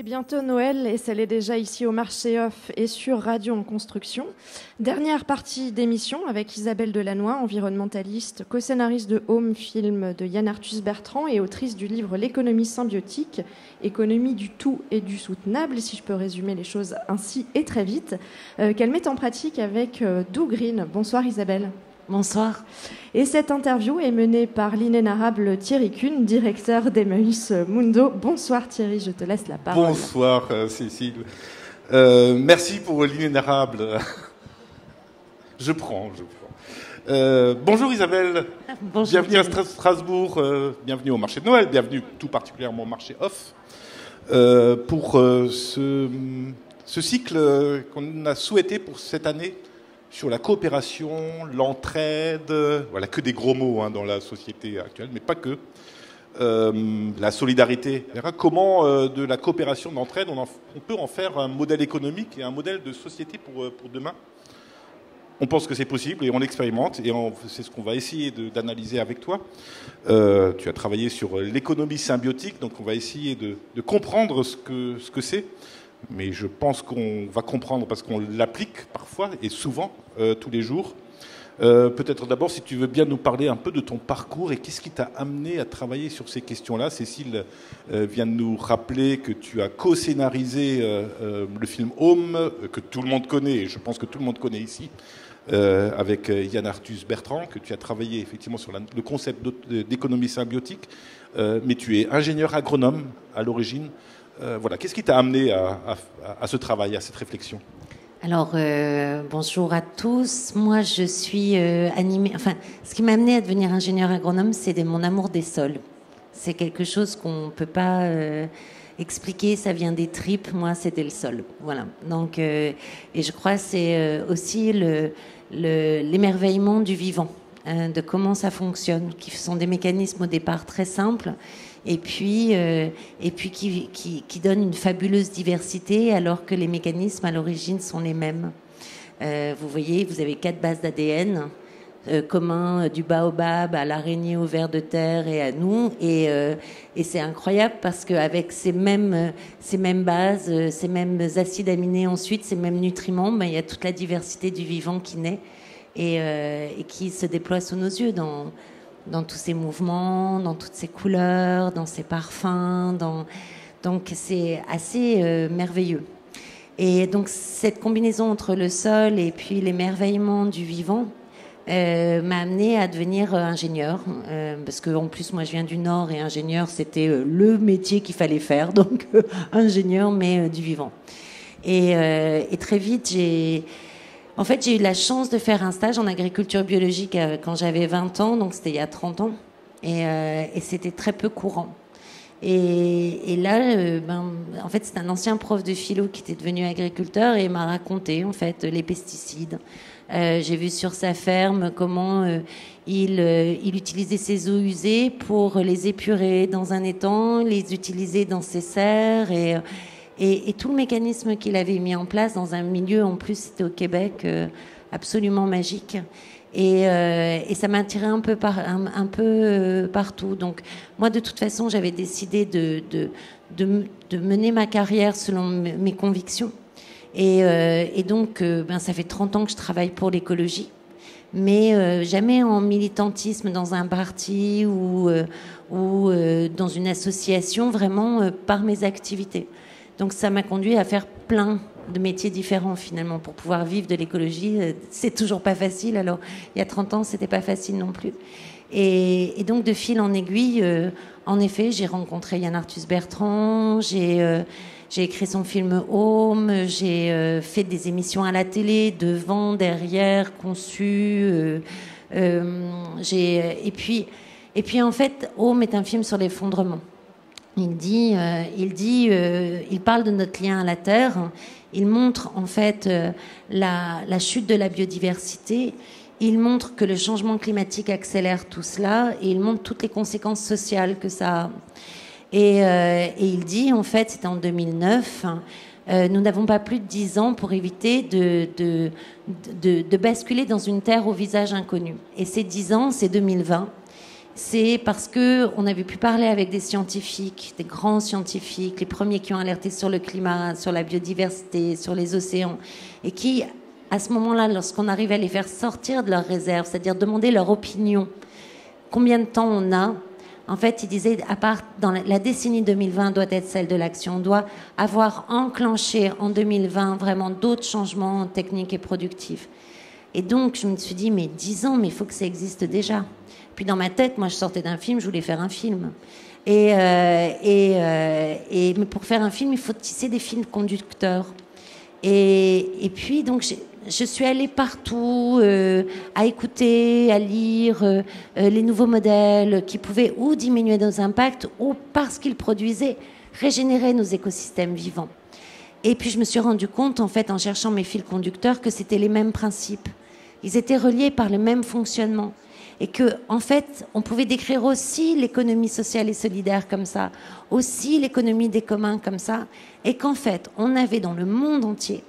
C'est bientôt Noël et ça l'est déjà ici au Marché Off et sur Radio en Construction. Dernière partie d'émission avec Isabelle Delannoy, environnementaliste, co-scénariste de Home, film de Yann Arthus Bertrand et autrice du livre L'économie symbiotique, économie du tout et du soutenable, si je peux résumer les choses ainsi et très vite, qu'elle met en pratique avec Do Green. Bonsoir Isabelle. Bonsoir. Et cette interview est menée par l'inénarrable Thierry Kuhn, directeur d'Emmaüs Mundo. Bonsoir Thierry, je te laisse la parole. Bonsoir Cécile. Merci pour l'inénarrable. Je prends. Bonjour Isabelle. Bonjour. Bienvenue à Strasbourg, bienvenue au marché de Noël, bienvenue tout particulièrement au marché Off. Pour ce cycle qu'on a souhaité pour cette année, sur la coopération, l'entraide, voilà, que des gros mots dans la société actuelle, mais pas que. La solidarité. Comment de la coopération, de l'entraide, on peut en faire un modèle économique et un modèle de société pour demain. On pense que c'est possible et on l'expérimente et c'est ce qu'on va essayer d'analyser avec toi. Tu as travaillé sur l'économie symbiotique, donc on va essayer de comprendre ce que c'est. Mais je pense qu'on va comprendre parce qu'on l'applique parfois et souvent, tous les jours. Peut-être d'abord, si tu veux bien nous parler un peu de ton parcours et qu'est-ce qui t'a amené à travailler sur ces questions-là. Cécile vient de nous rappeler que tu as co-scénarisé le film Home, que tout le monde connaît, et je pense que tout le monde connaît ici, avec Yann Arthus Bertrand, que tu as travaillé effectivement sur le concept d'économie symbiotique. Mais tu es ingénieur agronome à l'origine. Voilà. Qu'est-ce qui t'a amené à ce travail, à cette réflexion ? Alors, bonjour à tous. Moi, je suis animée... Enfin, ce qui m'a amené à devenir ingénieur agronome, c'est mon amour des sols. C'est quelque chose qu'on ne peut pas expliquer. Ça vient des tripes. Moi, c'était le sol. Voilà. Donc, et je crois que c'est aussi l'émerveillement du vivant, de comment ça fonctionne, qui sont des mécanismes au départ très simples, et puis qui donne une fabuleuse diversité alors que les mécanismes à l'origine sont les mêmes. Vous voyez, vous avez 4 bases d'ADN communs, du baobab à l'araignée au ver de terre et à nous, et c'est incroyable parce qu'avec ces mêmes bases, ces mêmes acides aminés ensuite, ces mêmes nutriments, il y a toute la diversité du vivant qui naît et qui se déploie sous nos yeux dans tous ces mouvements, dans toutes ces couleurs, dans ces parfums. Donc c'est assez merveilleux. Et donc cette combinaison entre le sol et puis l'émerveillement du vivant m'a amenée à devenir ingénieur. Parce qu'en plus, moi, je viens du Nord et ingénieur, c'était le métier qu'il fallait faire. Donc ingénieur, mais du vivant. Et très vite, j'ai eu la chance de faire un stage en agriculture biologique quand j'avais 20 ans, donc c'était il y a 30 ans, et c'était très peu courant. Et là, en fait, c'est un ancien prof de philo qui était devenu agriculteur et m'a raconté, en fait, les pesticides. J'ai vu sur sa ferme comment il utilisait ses eaux usées pour les épurer dans un étang, les utiliser dans ses serres et tout le mécanisme qu'il avait mis en place dans un milieu, en plus c'était au Québec, absolument magique. Et ça m'a attiré un peu partout. Donc moi, de toute façon, j'avais décidé de mener ma carrière selon mes convictions. Et donc, ça fait 30 ans que je travaille pour l'écologie, mais jamais en militantisme dans un parti ou dans une association, vraiment par mes activités. Donc ça m'a conduit à faire plein de métiers différents finalement pour pouvoir vivre de l'écologie. C'est toujours pas facile. Alors il y a 30 ans, c'était pas facile non plus. Et donc de fil en aiguille, en effet, j'ai rencontré Yann Arthus Bertrand, j'ai écrit son film Home, j'ai fait des émissions à la télé, devant, derrière, conçu. Et puis en fait, Home est un film sur l'effondrement. Il parle de notre lien à la Terre. Il montre en fait la chute de la biodiversité. Il montre que le changement climatique accélère tout cela et il montre toutes les conséquences sociales que ça a. Et il dit en fait, c'était en 2009, nous n'avons pas plus de 10 ans pour éviter de basculer dans une terre au visage inconnu. Et ces 10 ans, c'est 2020. c'est parce qu'on avait pu parler avec des scientifiques, des grands scientifiques, les premiers qui ont alerté sur le climat, sur la biodiversité, sur les océans, et qui, à ce moment-là, lorsqu'on arrivait à les faire sortir de leurs réserves, c'est-à-dire demander leur opinion, combien de temps on a, en fait, ils disaient, à part dans la décennie 2020 doit être celle de l'action, on doit avoir enclenché en 2020 vraiment d'autres changements techniques et productifs. Et donc, je me suis dit, mais 10 ans, mais il faut que ça existe déjà. Puis dans ma tête, moi, je sortais d'un film, je voulais faire un film. Mais pour faire un film, il faut tisser des fils conducteurs. Et puis, donc, je suis allée partout à écouter, à lire les nouveaux modèles qui pouvaient ou diminuer nos impacts ou, parce qu'ils produisaient, régénérer nos écosystèmes vivants. Et puis, je me suis rendu compte, en fait, en cherchant mes fils conducteurs, que c'était les mêmes principes. Ils étaient reliés par le même fonctionnement. Et que, en fait, on pouvait décrire aussi l'économie sociale et solidaire comme ça, aussi l'économie des communs comme ça, et qu'en fait, on avait dans le monde entier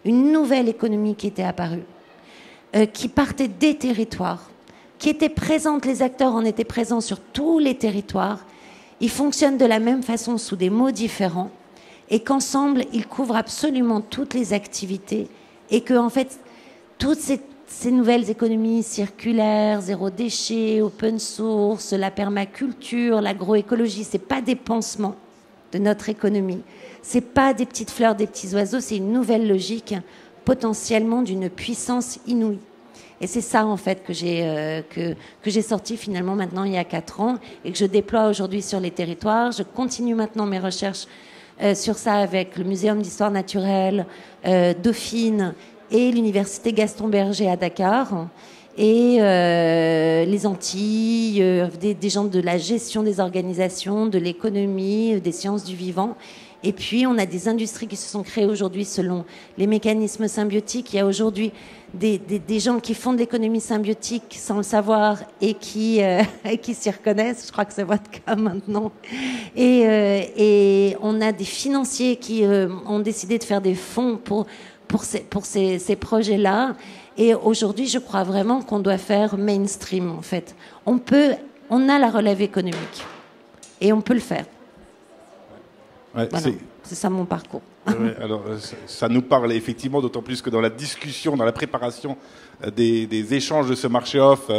une nouvelle économie qui était apparue, qui partait des territoires, qui était présente, les acteurs en étaient présents sur tous les territoires, ils fonctionnent de la même façon sous des mots différents, et qu'ensemble, ils couvrent absolument toutes les activités, et que, en fait, toutes ces nouvelles économies circulaires, zéro déchet, open source, la permaculture, l'agroécologie, c'est pas des pansements de notre économie. C'est pas des petites fleurs, des petits oiseaux, c'est une nouvelle logique potentiellement d'une puissance inouïe. Et c'est ça, en fait, que j'ai sorti finalement maintenant il y a 4 ans et que je déploie aujourd'hui sur les territoires. Je continue maintenant mes recherches sur ça avec le Muséum d'histoire naturelle, Dauphine, et l'université Gaston Berger à Dakar, et les Antilles, des gens de la gestion des organisations, de l'économie, des sciences du vivant. Et puis, on a des industries qui se sont créées aujourd'hui selon les mécanismes symbiotiques. Il y a aujourd'hui des gens qui font de l'économie symbiotique sans le savoir et qui s'y reconnaissent. Je crois que c'est votre cas maintenant. Et on a des financiers qui ont décidé de faire des fonds pour ces projets-là. Et aujourd'hui, je crois vraiment qu'on doit faire mainstream, en fait. On a la relève économique. Et on peut le faire. Ouais, voilà. C'est ça mon parcours. Ouais, alors, ça nous parle effectivement, d'autant plus que dans la discussion, dans la préparation des échanges de ce marché off,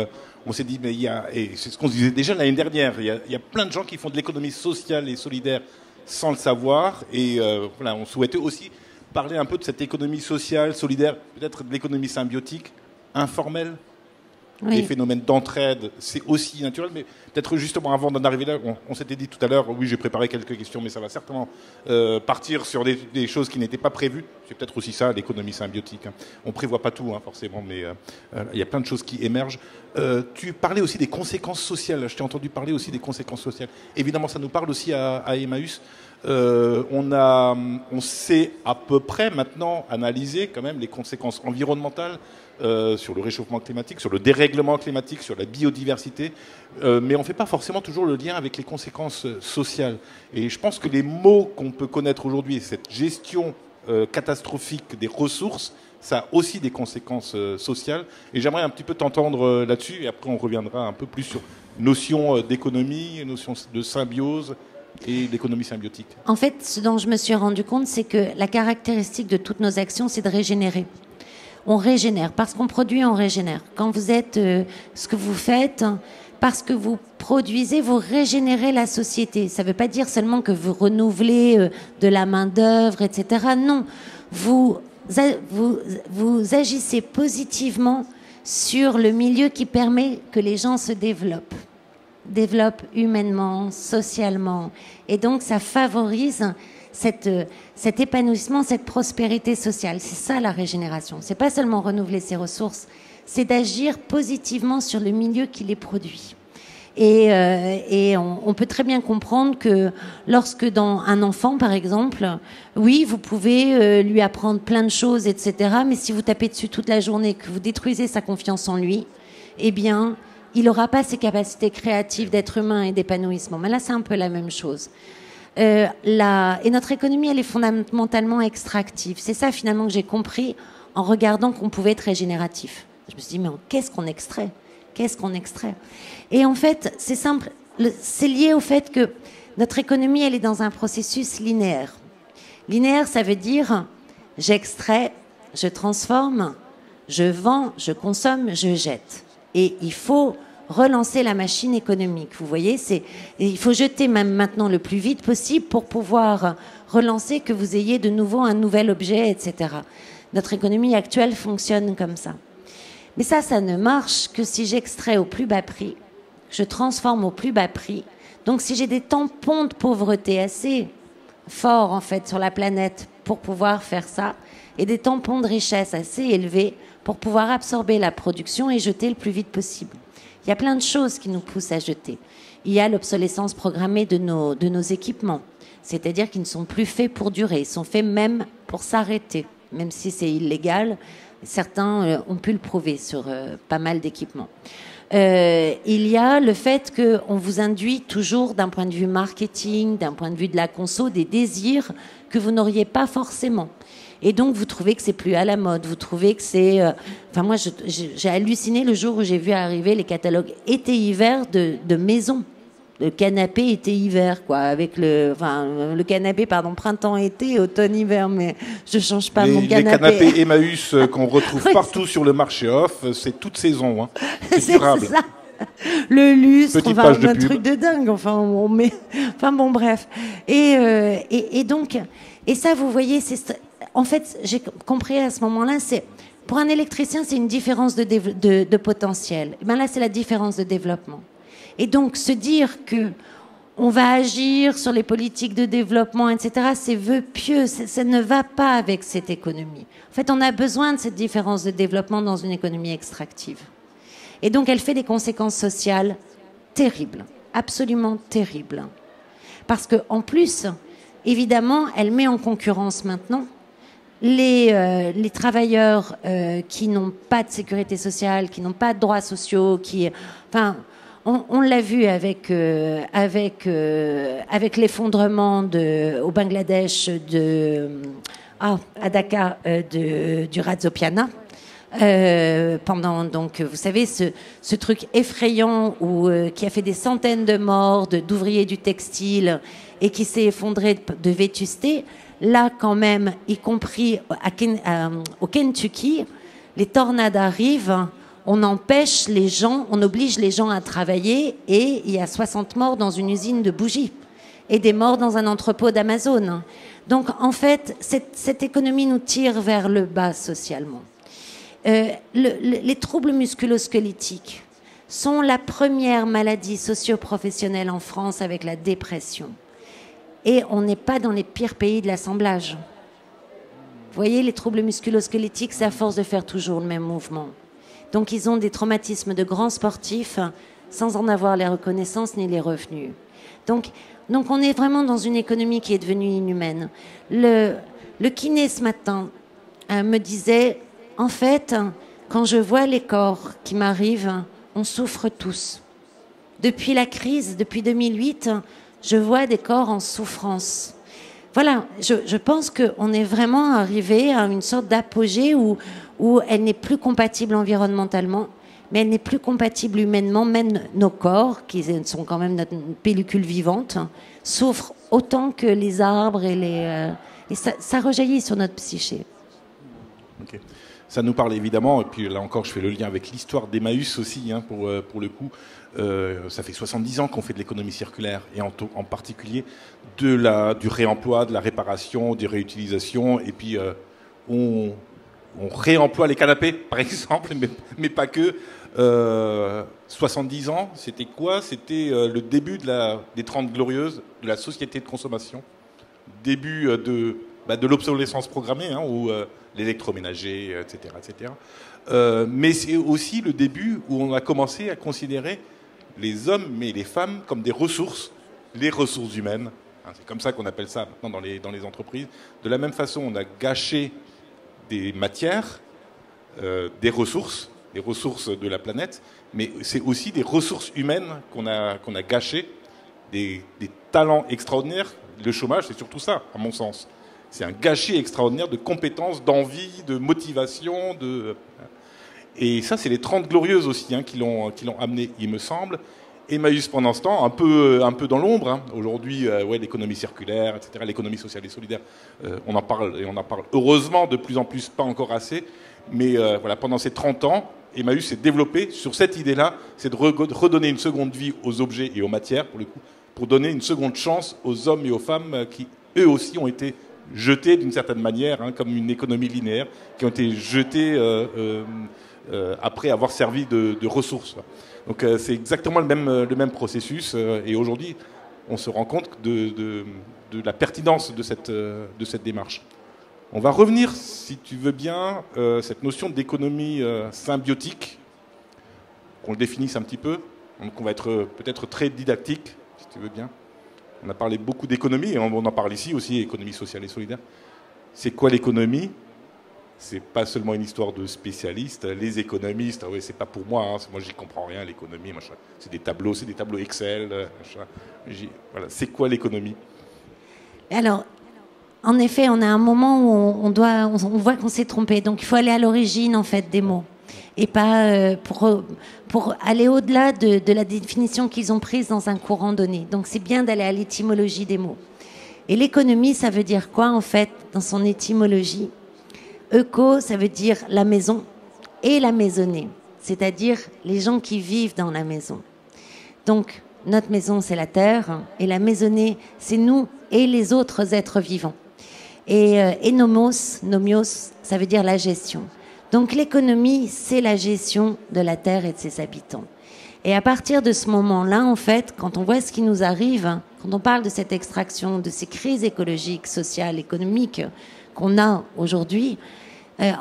on s'est dit, mais et c'est ce qu'on se disait déjà l'année dernière, il y a plein de gens qui font de l'économie sociale et solidaire sans le savoir. Et voilà, on souhaitait aussi parler un peu de cette économie sociale, solidaire, peut-être de l'économie symbiotique, informelle. Oui. Les phénomènes d'entraide, c'est aussi naturel, mais peut-être justement avant d'en arriver là, on s'était dit tout à l'heure, oui, j'ai préparé quelques questions, mais ça va certainement partir sur des choses qui n'étaient pas prévues. C'est peut-être aussi ça, l'économie symbiotique. Hein. On ne prévoit pas tout, hein, forcément, mais il y a plein de choses qui émergent. Tu parlais aussi des conséquences sociales. Je t'ai entendu parler aussi des conséquences sociales. Évidemment, ça nous parle aussi à Emmaüs. On sait à peu près maintenant analyser quand même les conséquences environnementales sur le réchauffement climatique, sur le dérèglement climatique, sur la biodiversité, mais on ne fait pas forcément toujours le lien avec les conséquences sociales. Et je pense que les mots qu'on peut connaître aujourd'hui, cette gestion catastrophique des ressources, ça a aussi des conséquences sociales. Et j'aimerais un petit peu t'entendre là-dessus, et après on reviendra un peu plus sur notion d'économie, notion de symbiose, et l'économie symbiotique. En fait, ce dont je me suis rendu compte, c'est que la caractéristique de toutes nos actions, c'est de régénérer. On régénère. Parce qu'on produit, on régénère. Quand vous êtes ce que vous faites, parce que vous produisez, vous régénérez la société. Ça ne veut pas dire seulement que vous renouvelez de la main-d'œuvre, etc. Non. Vous agissez positivement sur le milieu qui permet que les gens se développent humainement, socialement. Et donc, ça favorise cet épanouissement, cette prospérité sociale. C'est ça, la régénération. C'est pas seulement renouveler ses ressources, c'est d'agir positivement sur le milieu qui les produit. Et on peut très bien comprendre que lorsque dans un enfant, par exemple, oui, vous pouvez lui apprendre plein de choses, etc. Mais si vous tapez dessus toute la journée, que vous détruisez sa confiance en lui, eh bien, il n'aura pas ces capacités créatives d'être humain et d'épanouissement. Mais là, c'est un peu la même chose. Et notre économie, elle est fondamentalement extractive. C'est ça, finalement, que j'ai compris en regardant qu'on pouvait être régénératif. Je me suis dit, mais qu'est-ce qu'on extrait ? Qu'est-ce qu'on extrait? Et en fait, c'est simple, c'est lié au fait que notre économie, elle est dans un processus linéaire. Linéaire, ça veut dire j'extrais, je transforme, je vends, je consomme, je jette. Et il faut relancer la machine économique. Vous voyez, il faut jeter même maintenant le plus vite possible pour pouvoir relancer, que vous ayez de nouveau un nouvel objet, etc. Notre économie actuelle fonctionne comme ça. Mais ça ne marche que si j'extrais au plus bas prix, je transforme au plus bas prix. Donc si j'ai des tampons de pauvreté assez forts en fait sur la planète pour pouvoir faire ça, et des tampons de richesse assez élevés pour pouvoir absorber la production et jeter le plus vite possible. Il y a plein de choses qui nous poussent à jeter. Il y a l'obsolescence programmée de nos équipements, c'est-à-dire qu'ils ne sont plus faits pour durer, ils sont faits même pour s'arrêter, même si c'est illégal. Certains ont pu le prouver sur pas mal d'équipements. Il y a le fait qu'on vous induit toujours d'un point de vue marketing, d'un point de vue de la conso, des désirs que vous n'auriez pas forcément. Et donc, vous trouvez que c'est plus à la mode. Vous trouvez que c'est... Enfin, moi, j'ai halluciné le jour où j'ai vu arriver les catalogues été-hiver de maisons. Le canapé été-hiver, quoi. Avec le canapé, pardon, printemps-été, automne-hiver. Mais je change pas mon canapé. Les canapés Emmaüs qu'on retrouve partout sur le marché off, c'est toute saison. Hein. C'est durable. Ça. Le lustre, un truc de dingue. Enfin bon, bref. Et donc... Et ça, vous voyez, en fait, j'ai compris à ce moment-là, pour un électricien, c'est une différence de potentiel. Ben là, c'est la différence de développement. Et donc, se dire que on va agir sur les politiques de développement, etc., c'est vœu pieux, ça ne va pas avec cette économie. En fait, on a besoin de cette différence de développement dans une économie extractive. Et donc, elle fait des conséquences sociales terribles, absolument terribles. Parce qu'en plus... Évidemment, elle met en concurrence maintenant les travailleurs qui n'ont pas de sécurité sociale, qui n'ont pas de droits sociaux, on l'a vu avec l'effondrement au Bangladesh à Dhaka du Rajopiana. Pendant, donc, vous savez, ce truc effrayant qui a fait des centaines de morts d'ouvriers du textile et qui s'est effondré de vétusté, là quand même, y compris au Kentucky, les tornades arrivent, on empêche les gens, on oblige les gens à travailler et il y a 60 morts dans une usine de bougies et des morts dans un entrepôt d'Amazon. Donc en fait, cette économie nous tire vers le bas socialement. Les troubles musculo-squelettiques sont la première maladie socio-professionnelle en France avec la dépression. Et on n'est pas dans les pires pays de l'assemblage. Vous voyez, les troubles musculo-squelettiques, c'est à force de faire toujours le même mouvement. Donc ils ont des traumatismes de grands sportifs sans en avoir les reconnaissances ni les revenus. Donc on est vraiment dans une économie qui est devenue inhumaine. Le kiné ce matin me disait, en fait, quand je vois les corps qui m'arrivent, on souffre tous. Depuis la crise, depuis 2008, je vois des corps en souffrance. Voilà, je pense qu'on est vraiment arrivé à une sorte d'apogée où elle n'est plus compatible environnementalement, mais elle n'est plus compatible humainement. Même nos corps, qui sont quand même notre pellicule vivante, souffrent autant que les arbres et ça rejaillit sur notre psyché. Okay. Ça nous parle évidemment, et puis là encore je fais le lien avec l'histoire d'Emmaüs aussi, hein, pour le coup. Ça fait 70 ans qu'on fait de l'économie circulaire, et en particulier du réemploi, de la réparation, des réutilisations, et puis on réemploie les canapés, par exemple, mais pas que. 70 ans, c'était quoi? C'était le début des 30 glorieuses de la société de consommation, début de l'obsolescence programmée, hein, où l'électroménager, etc. etc. Mais c'est aussi le début où on a commencé à considérer les hommes, mais les femmes, comme des ressources, les ressources humaines. Hein, c'est comme ça qu'on appelle ça maintenant dans les entreprises. De la même façon, on a gâché des matières, des ressources de la planète, mais c'est aussi des ressources humaines qu'on a gâchées, des talents extraordinaires. Le chômage, c'est surtout ça, à mon sens. C'est un gâchis extraordinaire de compétences, d'envie, de motivation. Et ça, c'est les 30 Glorieuses aussi qui l'ont amené, il me semble. Emmaüs, pendant ce temps, un peu dans l'ombre. Hein. Aujourd'hui, l'économie circulaire, etc., l'économie sociale et solidaire, on en parle heureusement de plus en plus, pas encore assez. Mais pendant ces 30 ans, Emmaüs s'est développé sur cette idée-là, c'est de redonner une seconde vie aux objets et aux matières, pour le coup, pour donner une seconde chance aux hommes et aux femmes qui, eux aussi, ont été jetés d'une certaine manière, hein, comme une économie linéaire, qui ont été jetés après avoir servi de ressources. Donc c'est exactement le même processus. Et aujourd'hui, on se rend compte de la pertinence de cette démarche. On va revenir, si tu veux bien, cette notion d'économie symbiotique, qu'on le définisse un petit peu. Donc on va être peut-être très didactique, si tu veux bien. On a parlé beaucoup d'économie, et on en parle ici aussi, économie sociale et solidaire. C'est quoi l'économie ? C'est pas seulement une histoire de spécialistes. Les économistes, ouais, c'est pas pour moi. Hein, moi, j'y comprends rien, l'économie. Machin. C'est des tableaux Excel. Voilà. C'est quoi l'économie ? Alors, en effet, on a un moment où on voit qu'on s'est trompé. Donc, il faut aller à l'origine, en fait, des mots. Et pas pour aller au-delà de la définition qu'ils ont prise dans un courant donné. Donc, c'est bien d'aller à l'étymologie des mots. Et l'économie, ça veut dire quoi, en fait, dans son étymologie ? Eco, ça veut dire la maison et la maisonnée, c'est-à-dire les gens qui vivent dans la maison. Donc, notre maison, c'est la terre, et la maisonnée, c'est nous et les autres êtres vivants. Et nomos, ça veut dire la gestion. Donc, l'économie, c'est la gestion de la terre et de ses habitants. Et à partir de ce moment-là, en fait, quand on voit ce qui nous arrive, quand on parle de cette extraction, de ces crises écologiques, sociales, économiques qu'on a aujourd'hui,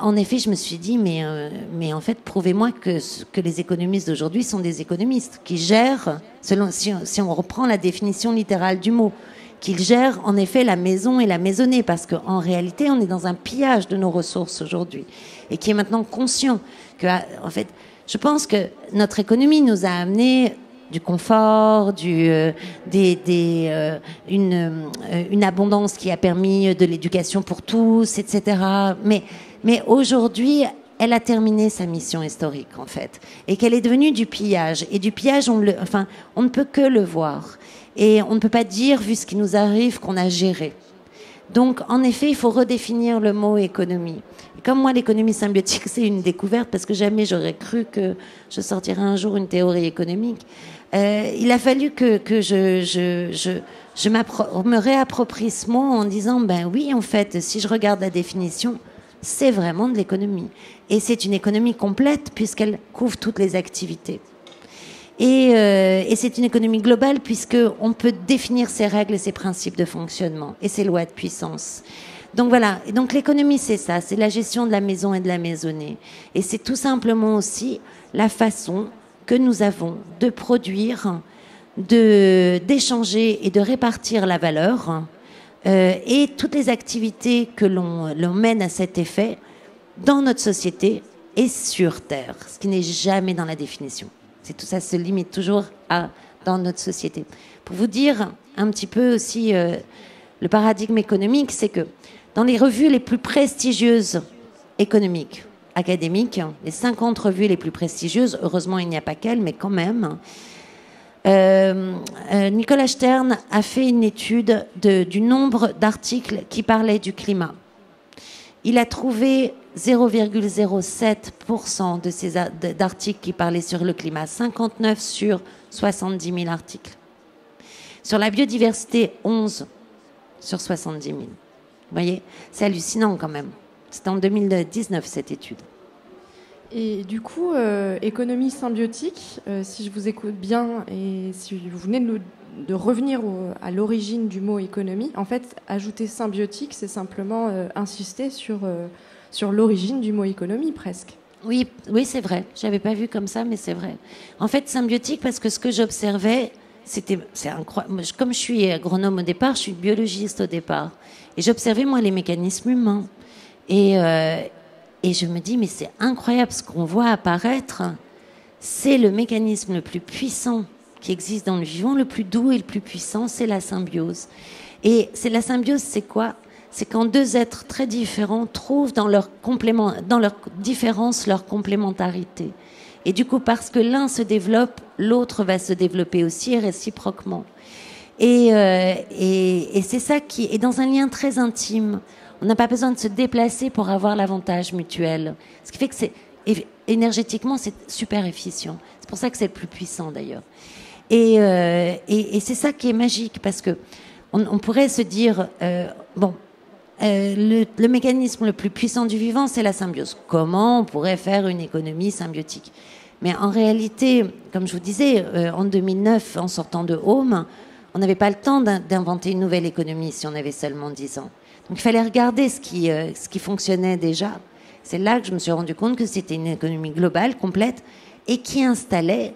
en effet, je me suis dit, mais en fait, prouvez-moi que les économistes d'aujourd'hui sont des économistes qui gèrent, si on reprend la définition littérale du mot, qu'ils gèrent en effet la maison et la maisonnée, parce qu'en réalité, on est dans un pillage de nos ressources aujourd'hui, et qui est maintenant conscient que, en fait, je pense que notre économie nous a amené du confort, une abondance qui a permis de l'éducation pour tous, etc. Mais aujourd'hui, elle a terminé sa mission historique, en fait, et qu'elle est devenue du pillage. Et du pillage, on ne peut que le voir. Et on ne peut pas dire, vu ce qui nous arrive, qu'on a géré. Donc, en effet, il faut redéfinir le mot économie. Et comme moi, l'économie symbiotique, c'est une découverte, parce que jamais j'aurais cru que je sortirais un jour une théorie économique. Il a fallu que je me réapproprie ce mot en disant, ben oui, en fait, si je regarde la définition, c'est vraiment de l'économie. Et c'est une économie complète puisqu'elle couvre toutes les activités. Et c'est une économie globale puisqu'on peut définir ses règles et ses principes de fonctionnement et ses lois de puissance. Donc voilà, et donc l'économie c'est ça, c'est la gestion de la maison et de la maisonnée. Et c'est tout simplement aussi la façon que nous avons de produire, d'échanger et de répartir la valeur et toutes les activités que l'on mène à cet effet dans notre société et sur Terre, ce qui n'est jamais dans la définition. C'est tout ça se limite toujours à dans notre société. Pour vous dire un petit peu aussi le paradigme économique, c'est que dans les revues les plus prestigieuses économiques, académiques, les 50 revues les plus prestigieuses, heureusement il n'y a pas qu'elles, mais quand même, Nicolas Stern a fait une étude du nombre d'articles qui parlaient du climat. Il a trouvé 0,07% de ces d'articles qui parlaient sur le climat, 59 sur 70 000 articles. Sur la biodiversité, 11 sur 70 000. Vous voyez, c'est hallucinant quand même. C'était en 2019 cette étude. Et du coup, économie symbiotique, si je vous écoute bien et si vous venez de revenir à l'origine du mot économie, en fait, ajouter symbiotique, c'est simplement insister sur l'origine du mot économie, presque. Oui, c'est vrai. Je n'avais pas vu comme ça, mais c'est vrai. En fait, symbiotique, parce que ce que j'observais, c'est incroyable. Comme je suis agronome au départ, je suis biologiste au départ. Et j'observais, moi, les mécanismes humains. Et je me dis, mais c'est incroyable ce qu'on voit apparaître. C'est le mécanisme le plus puissant qui existe dans le vivant, le plus doux et le plus puissant, c'est la symbiose. Et la symbiose, c'est quoi ? c'est quand deux êtres très différents trouvent dans leur différence leur complémentarité. Et du coup, parce que l'un se développe, l'autre va se développer aussi et réciproquement. Et c'est ça qui est dans un lien très intime. On n'a pas besoin de se déplacer pour avoir l'avantage mutuel. Ce qui fait que énergétiquement, c'est super efficient. C'est pour ça que c'est le plus puissant d'ailleurs. Et c'est ça qui est magique, parce que on pourrait se dire, le mécanisme le plus puissant du vivant, c'est la symbiose. Comment on pourrait faire une économie symbiotique? Mais en réalité, comme je vous disais, en 2009, en sortant de Home, on n'avait pas le temps d'inventer une nouvelle économie si on avait seulement 10 ans. Donc il fallait regarder ce qui fonctionnait déjà. C'est là que je me suis rendu compte que c'était une économie globale, complète, et qui installait,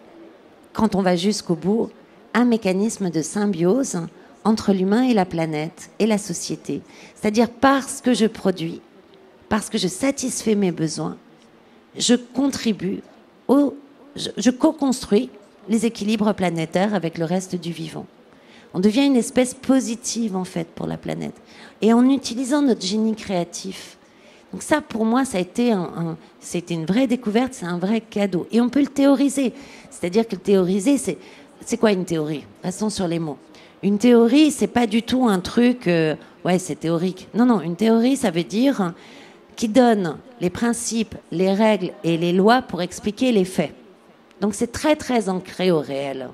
quand on va jusqu'au bout, un mécanisme de symbiose entre l'humain et la planète et la société. C'est-à-dire, parce que je produis, parce que je satisfais mes besoins, je contribue, je co-construis les équilibres planétaires avec le reste du vivant. On devient une espèce positive, en fait, pour la planète. Et en utilisant notre génie créatif. Donc ça, pour moi, ça a été c'était une vraie découverte, c'est un vrai cadeau. Et on peut le théoriser. C'est-à-dire que le théoriser, c'est quoi une théorie? Restons sur les mots. Une théorie, c'est pas du tout un truc, ouais, c'est théorique. Non, une théorie, ça veut dire qui donne les principes, les règles et les lois pour expliquer les faits. Donc c'est très, très ancré au réel.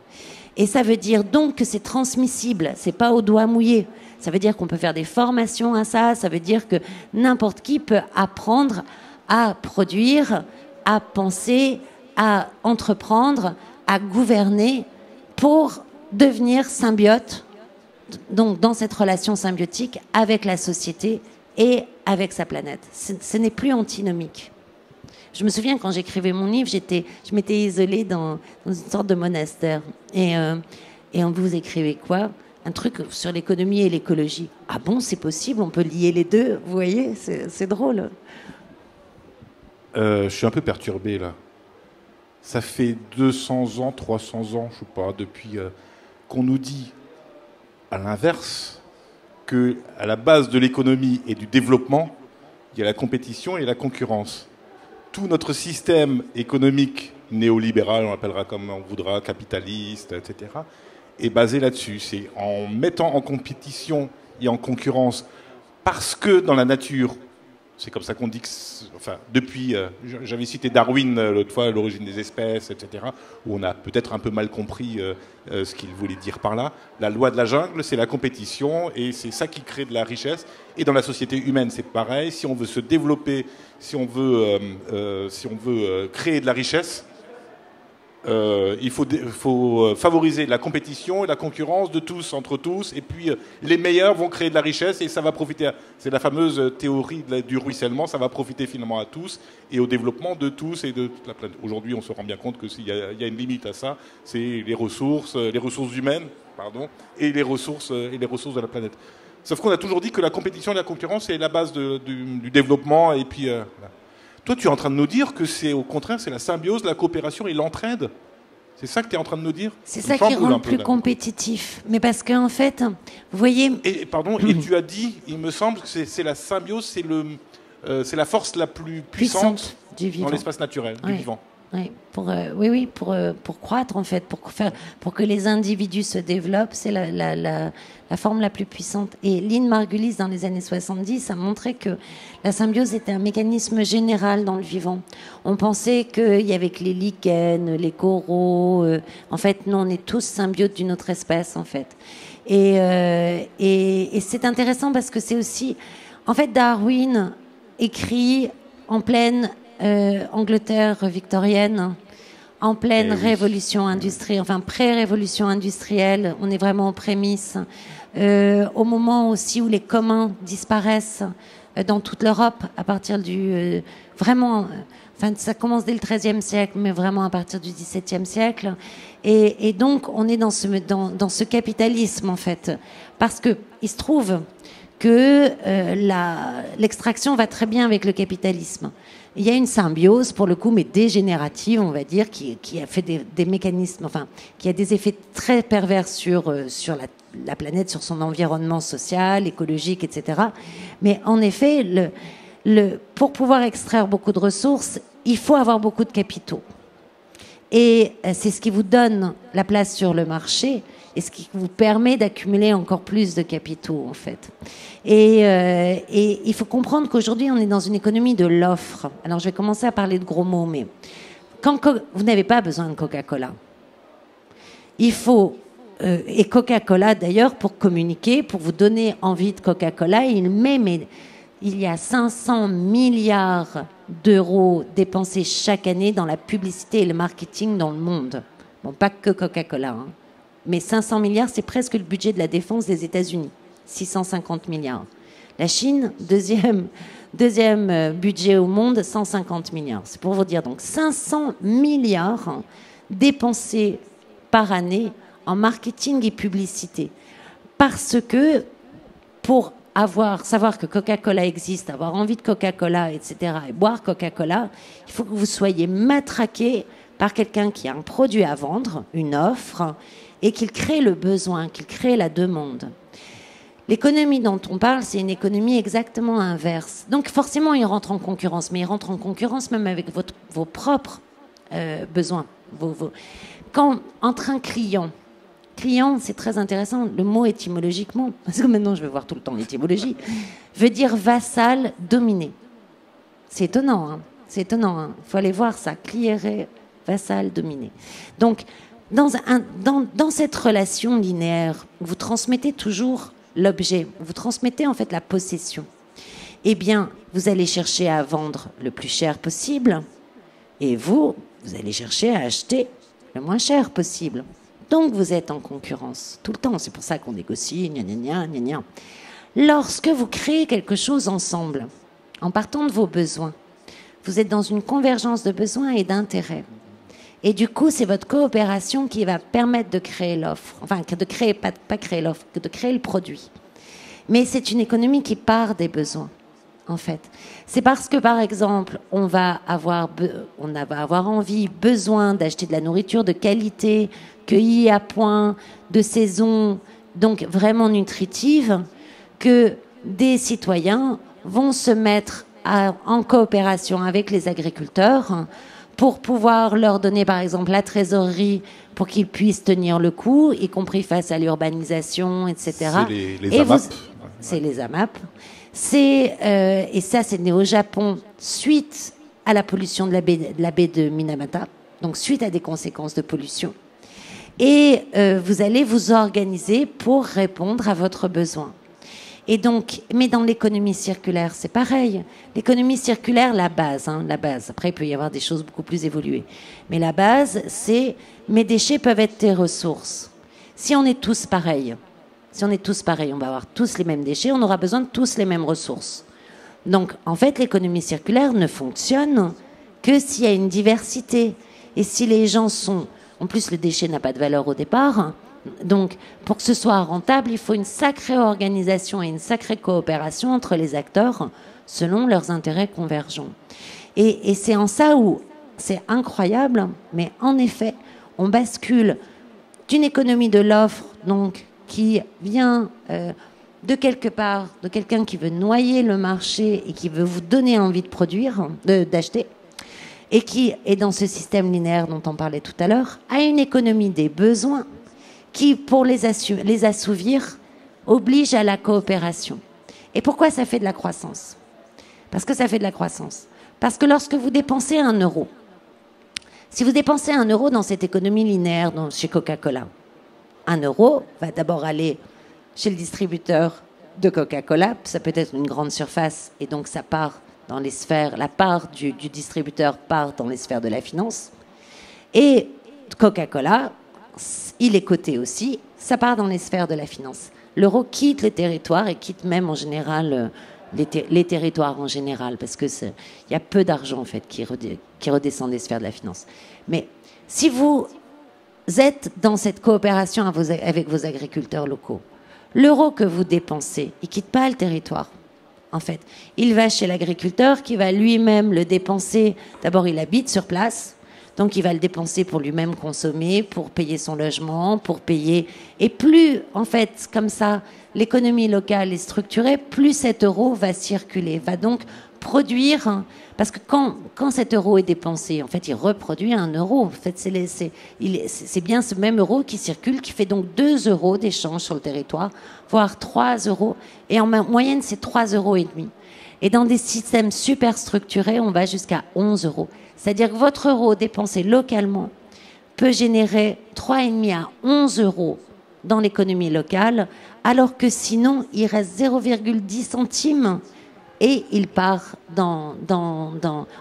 Et ça veut dire donc que c'est transmissible, c'est pas au doigt mouillé. Ça veut dire qu'on peut faire des formations à ça, ça veut dire que n'importe qui peut apprendre à produire, à penser, à entreprendre, à gouverner pour devenir symbiote, donc dans cette relation symbiotique avec la société et avec sa planète. Ce n'est plus antinomique. Je me souviens, quand j'écrivais mon livre, je m'étais isolée dans une sorte de monastère. Et vous écrivez quoi? Un truc sur l'économie et l'écologie. Ah bon, c'est possible, on peut lier les deux. Vous voyez, c'est drôle. Je suis un peu perturbé, là. Ça fait 200 ans, 300 ans, je sais pas, depuis qu'on nous dit, à l'inverse, qu'à la base de l'économie et du développement, il y a la compétition et la concurrence. Tout notre système économique néolibéral, on l'appellera comme on voudra, capitaliste, etc., est basé là-dessus. C'est en mettant en compétition et en concurrence, parce que dans la nature, c'est comme ça qu'on dit que... Enfin, depuis... j'avais cité Darwin l'autre fois, l'origine des espèces, etc., où on a peut-être un peu mal compris ce qu'il voulait dire par là. La loi de la jungle, c'est la compétition, et c'est ça qui crée de la richesse. Et dans la société humaine, c'est pareil. Si on veut se développer, si on veut créer de la richesse, il faut favoriser la compétition et la concurrence de tous entre tous, et puis les meilleurs vont créer de la richesse et ça va profiter. C'est la fameuse théorie du ruissellement, ça va profiter finalement à tous et au développement de tous et de toute la planète. Aujourd'hui, on se rend bien compte que s'il y a une limite à ça, c'est les ressources humaines, et les ressources de la planète. Sauf qu'on a toujours dit que la compétition et la concurrence c'est la base du développement, et puis toi, tu es en train de nous dire que c'est au contraire, c'est la symbiose, la coopération et l'entraide. C'est ça que tu es en train de nous dire? C'est ça qui rend le plus compétitif. Mais parce qu'en fait, vous voyez... Et tu as dit, il me semble que c'est la symbiose, c'est la force la plus puissante du vivant. Dans l'espace naturel, du vivant. Oui, pour croître en fait, pour que les individus se développent, c'est la forme la plus puissante. Et Lynn Margulis, dans les années 70, a montré que la symbiose était un mécanisme général dans le vivant. On pensait qu'il y avait que les lichens, les coraux. En fait, non, on est tous symbiotes d'une autre espèce, en fait. Et c'est intéressant parce que c'est aussi... En fait, Darwin écrit en pleine... Angleterre victorienne, en pleine révolution industrielle, enfin pré-révolution industrielle, on est vraiment aux prémices, au moment aussi où les communs disparaissent dans toute l'Europe, à partir du... enfin ça commence dès le XIIIe siècle, mais vraiment à partir du XVIIe siècle. Et donc on est dans ce capitalisme en fait, parce que il se trouve que l'extraction va très bien avec le capitalisme. Il y a une symbiose, pour le coup, mais dégénérative, on va dire, qui a fait des mécanismes, enfin, qui a des effets très pervers sur la planète, sur son environnement social, écologique, etc. Mais en effet, pour pouvoir extraire beaucoup de ressources, il faut avoir beaucoup de capitaux. Et c'est ce qui vous donne la place sur le marché et ce qui vous permet d'accumuler encore plus de capitaux, en fait. Et il faut comprendre qu'aujourd'hui, on est dans une économie de l'offre. Alors, je vais commencer à parler de gros mots, mais vous n'avez pas besoin de Coca-Cola. Il faut... et Coca-Cola, d'ailleurs, pour communiquer, pour vous donner envie de Coca-Cola, il y a 500 milliards d'euros dépensés chaque année dans la publicité et le marketing dans le monde. Bon, pas que Coca-Cola, hein. Mais 500 milliards, c'est presque le budget de la défense des États-Unis. 650 milliards. La Chine, deuxième budget au monde, 150 milliards. C'est pour vous dire, donc 500 milliards dépensés par année en marketing et publicité. Parce que pour savoir que Coca-Cola existe, avoir envie de Coca-Cola, etc., et boire Coca-Cola, il faut que vous soyez matraqué par quelqu'un qui a un produit à vendre, une offre, et qu'il crée le besoin, qu'il crée la demande. L'économie dont on parle, c'est une économie exactement inverse. Donc forcément, il rentre en concurrence, mais il rentre en concurrence même avec vos propres besoins. Entre un client, c'est très intéressant, le mot étymologiquement, parce que maintenant je vais voir tout le temps l'étymologie, veut dire vassal, dominé. C'est étonnant, hein. C'est étonnant, hein. Il faut aller voir ça, cliere, vassal, dominé. Donc, dans cette relation linéaire, vous transmettez toujours l'objet, vous transmettez en fait la possession. Eh bien, vous allez chercher à vendre le plus cher possible, et vous allez chercher à acheter le moins cher possible. Donc, vous êtes en concurrence tout le temps. C'est pour ça qu'on négocie, gna gna gna gna gna. Lorsque vous créez quelque chose ensemble, en partant de vos besoins, vous êtes dans une convergence de besoins et d'intérêts. Et du coup, c'est votre coopération qui va permettre de créer l'offre. Enfin, de créer, pas créer l'offre, de créer le produit. Mais c'est une économie qui part des besoins, en fait. C'est parce que, par exemple, on va avoir besoin d'acheter de la nourriture de qualité, cueillie à point, de saison, donc vraiment nutritive, que des citoyens vont se mettre en coopération avec les agriculteurs pour pouvoir leur donner, par exemple, la trésorerie pour qu'ils puissent tenir le coup, y compris face à l'urbanisation, etc. C'est les AMAP. C'est les AMAP. Et ça, c'est né au Japon suite à la pollution de la baie de Minamata, donc suite à des conséquences de pollution. Et vous allez vous organiser pour répondre à votre besoin. Et donc, mais dans l'économie circulaire, c'est pareil. L'économie circulaire, la base. Après, il peut y avoir des choses beaucoup plus évoluées. Mais la base, c'est mes déchets peuvent être tes ressources. Si on est tous pareils, on va avoir tous les mêmes déchets, on aura besoin de tous les mêmes ressources. Donc, en fait, l'économie circulaire ne fonctionne que s'il y a une diversité. Et si les gens sont... En plus, le déchet n'a pas de valeur au départ. Donc, pour que ce soit rentable, il faut une sacrée organisation et une sacrée coopération entre les acteurs selon leurs intérêts convergents. Et c'est en ça où c'est incroyable, mais en effet, on bascule d'une économie de l'offre, donc qui vient de quelque part, de quelqu'un qui veut noyer le marché et qui veut vous donner envie de produire, d'acheter, et qui est dans ce système linéaire dont on parlait tout à l'heure, à une économie des besoins qui, pour les assouvir, oblige à la coopération. Et pourquoi ça fait de la croissance? Parce que ça fait de la croissance. Parce que lorsque vous dépensez 1 euro, si vous dépensez 1 euro dans cette économie linéaire chez Coca-Cola, 1 euro va d'abord aller chez le distributeur de Coca-Cola, ça peut être une grande surface, et donc ça part dans les sphères, la part du distributeur part dans les sphères de la finance. Et Coca-Cola, il est coté aussi, ça part dans les sphères de la finance. L'euro quitte le territoire et quitte même en général les territoires en général, parce que il y a peu d'argent en fait qui redescend des sphères de la finance. Mais si vous êtes dans cette coopération avec vos agriculteurs locaux, l'euro que vous dépensez, il quitte pas le territoire. En fait, il va chez l'agriculteur qui va lui-même le dépenser. D'abord, il habite sur place, donc il va le dépenser pour lui-même consommer, pour payer son logement, pour payer. Et plus, en fait, comme ça, l'économie locale est structurée, plus cet euro va circuler, va donc produire. Parce que quand cet euro est dépensé, en fait, il reproduit un euro. En fait, c'est bien ce même euro qui circule, qui fait donc 2 euros d'échange sur le territoire, voire 3 euros. Et en moyenne, c'est 3,5 euros. Et dans des systèmes super structurés, on va jusqu'à 11 euros. C'est-à-dire que votre euro dépensé localement peut générer 3,5 à 11 euros dans l'économie locale, alors que sinon, il reste 0,10 centimes et il part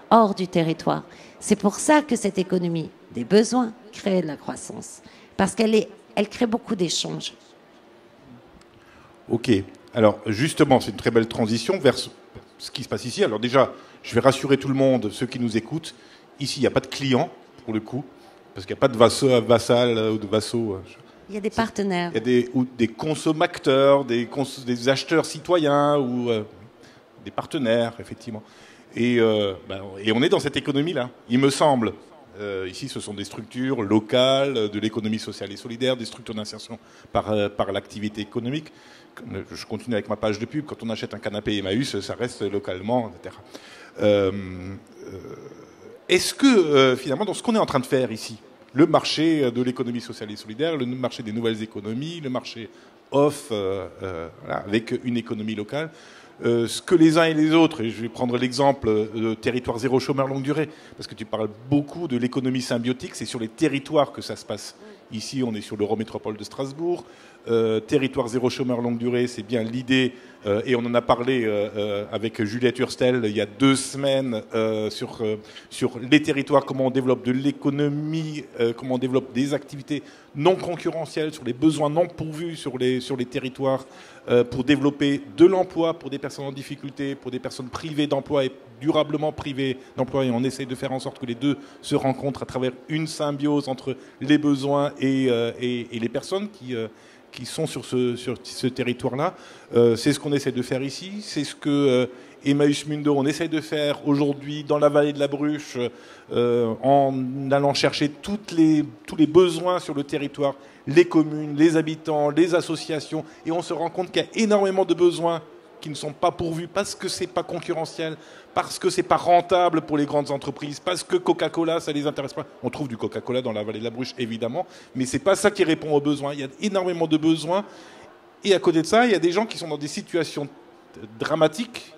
hors du territoire. C'est pour ça que cette économie des besoins crée de la croissance, parce qu'elle crée beaucoup d'échanges. Ok. Alors, justement, c'est une très belle transition vers ce qui se passe ici. Alors déjà, je vais rassurer tout le monde, ceux qui nous écoutent. Ici, il n'y a pas de clients, pour le coup, parce qu'il n'y a pas de vassal ou de vassaux. Il y a des partenaires. Il y a des consommateurs, des acheteurs citoyens ou des partenaires, effectivement. Et on est dans cette économie-là, il me semble. Ici, ce sont des structures locales, de l'économie sociale et solidaire, des structures d'insertion par l'activité économique. Je continue avec ma page de pub. Quand on achète un canapé Emmaüs, ça reste localement, etc. Est-ce que, finalement, dans ce qu'on est en train de faire ici, le marché de l'économie sociale et solidaire, le marché des nouvelles économies, le marché off, avec une économie locale, ce que les uns et les autres, et je vais prendre l'exemple de territoire zéro chômeur longue durée, parce que tu parles beaucoup de l'économie symbiotique, c'est sur les territoires que ça se passe. Ici, on est sur l'Eurométropole de Strasbourg. Territoire zéro chômeur longue durée, c'est bien l'idée, et on en a parlé avec Juliette Hurstel il y a 2 semaines sur les territoires, comment on développe de l'économie, comment on développe des activités non concurrentielles, sur les besoins non pourvus sur les territoires, pour développer de l'emploi pour des personnes en difficulté, pour des personnes privées d'emploi et durablement privées d'emploi, et on essaye de faire en sorte que les deux se rencontrent à travers une symbiose entre les besoins et les personnes qui sont sur ce territoire-là. C'est ce qu'on essaie de faire ici, c'est ce que Emmaüs Mundo, on essaie de faire aujourd'hui dans la vallée de la Bruche, en allant chercher tous les besoins sur le territoire, les communes, les habitants, les associations, et on se rend compte qu'il y a énormément de besoins qui ne sont pas pourvus parce que c'est pas concurrentiel, parce que c'est pas rentable pour les grandes entreprises, parce que Coca-Cola, ça les intéresse pas. On trouve du Coca-Cola dans la vallée de la Bruche, évidemment, mais c'est pas ça qui répond aux besoins. Il y a énormément de besoins, et à côté de ça, il y a des gens qui sont dans des situations dramatiques,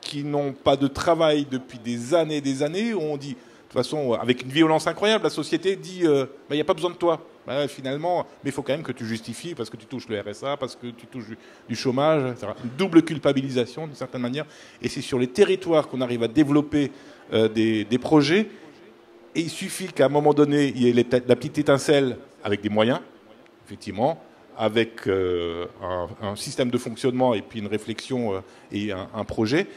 qui n'ont pas de travail depuis des années, où on dit, de toute façon, avec une violence incroyable, la société dit, il n'y a pas besoin de toi. Finalement, mais il faut quand même que tu justifies parce que tu touches le RSA, parce que tu touches du chômage, etc. Une double culpabilisation d'une certaine manière. Et c'est sur les territoires qu'on arrive à développer des projets. Et il suffit qu'à un moment donné, il y ait la petite étincelle avec des moyens, effectivement, avec un système de fonctionnement et puis une réflexion et un projet.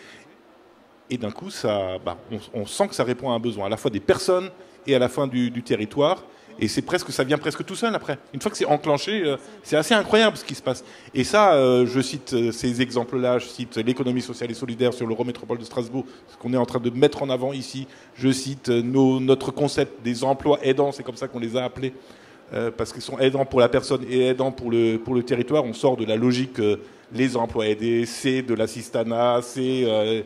Et d'un coup, on sent que ça répond à un besoin, à la fois des personnes et à la fin du territoire. Et ça vient presque tout seul après. Une fois que c'est enclenché, c'est assez incroyable ce qui se passe. Et ça, je cite ces exemples-là, je cite l'économie sociale et solidaire sur l'Eurométropole de Strasbourg, ce qu'on est en train de mettre en avant ici. Je cite notre concept des emplois aidants, c'est comme ça qu'on les a appelés, parce qu'ils sont aidants pour la personne et aidants pour le territoire. On sort de la logique les emplois aidés, c'est de l'assistanat, c'est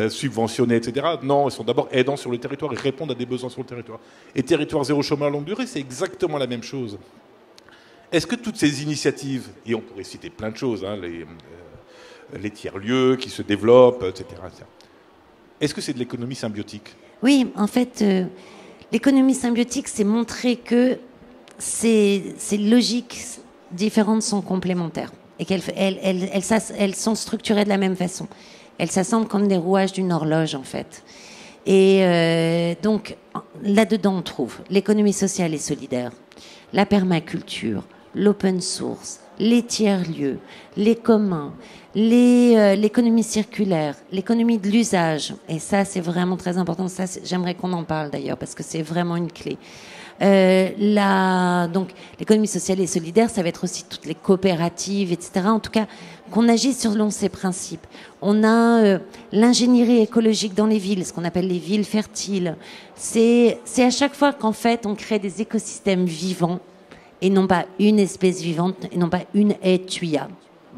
subventionnés, etc. Non, ils sont d'abord aidants sur le territoire et répondent à des besoins sur le territoire. Et territoire zéro chômeur longue durée, c'est exactement la même chose. Est-ce que toutes ces initiatives, et on pourrait citer plein de choses, hein, les tiers-lieux qui se développent, etc., est-ce que c'est de l'économie symbiotique? Oui, en fait, l'économie symbiotique, c'est montrer que ces logiques différentes sont complémentaires et qu'elles sont structurées de la même façon. Elles s'assemblent comme des rouages d'une horloge, en fait. Et donc, là-dedans, on trouve l'économie sociale et solidaire, la permaculture, l'open source, les tiers-lieux, les communs, l'économie circulaire, l'économie de l'usage. Et ça, c'est vraiment très important. Ça, j'aimerais qu'on en parle d'ailleurs, parce que c'est vraiment une clé. Donc, l'économie sociale et solidaire, ça va être aussi toutes les coopératives, etc. En tout cas, qu'on agisse selon ces principes. On a l'ingénierie écologique dans les villes, ce qu'on appelle les villes fertiles. C'est à chaque fois qu'en fait, on crée des écosystèmes vivants, et non pas une espèce vivante, et non pas une haie tuyave.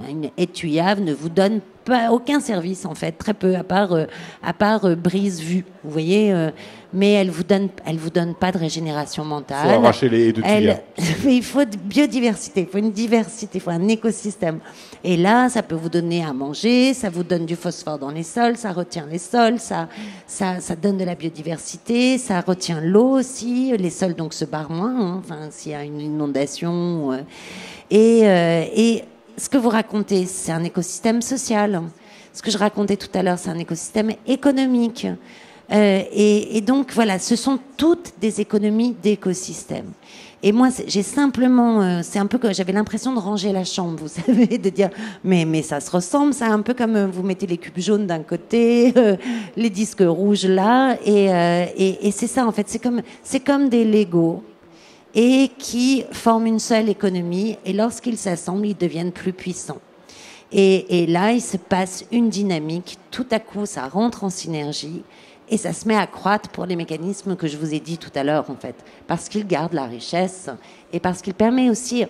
Une haie tuyave ne vous donne pas aucun service, en fait, très peu, à part brise-vue, vous voyez, mais elle vous donne pas de régénération mentale. Il faut arracher les haies de tuyave. Mais il faut de biodiversité, il faut une diversité, il faut un écosystème. Et là, ça peut vous donner à manger, ça vous donne du phosphore dans les sols, ça retient les sols, ça donne de la biodiversité, ça retient l'eau aussi, les sols donc se barrent moins, hein, enfin, s'il y a une inondation. Et ce que vous racontez, c'est un écosystème social. Ce que je racontais tout à l'heure, c'est un écosystème économique. Et donc, voilà, ce sont toutes des économies d'écosystèmes. Et moi, j'ai simplement... c'est un peu que j'avais l'impression de ranger la chambre, vous savez, de dire, mais ça se ressemble, c'est un peu comme vous mettez les cubes jaunes d'un côté, les disques rouges là, et c'est ça, en fait, c'est comme des Legos, et qui forment une seule économie, et lorsqu'ils s'assemblent, ils deviennent plus puissants. Et là, il se passe une dynamique, tout à coup, ça rentre en synergie, et ça se met à croître pour les mécanismes que je vous ai dit tout à l'heure, en fait, parce qu'ils gardent la richesse, et parce qu'ils permettent aussi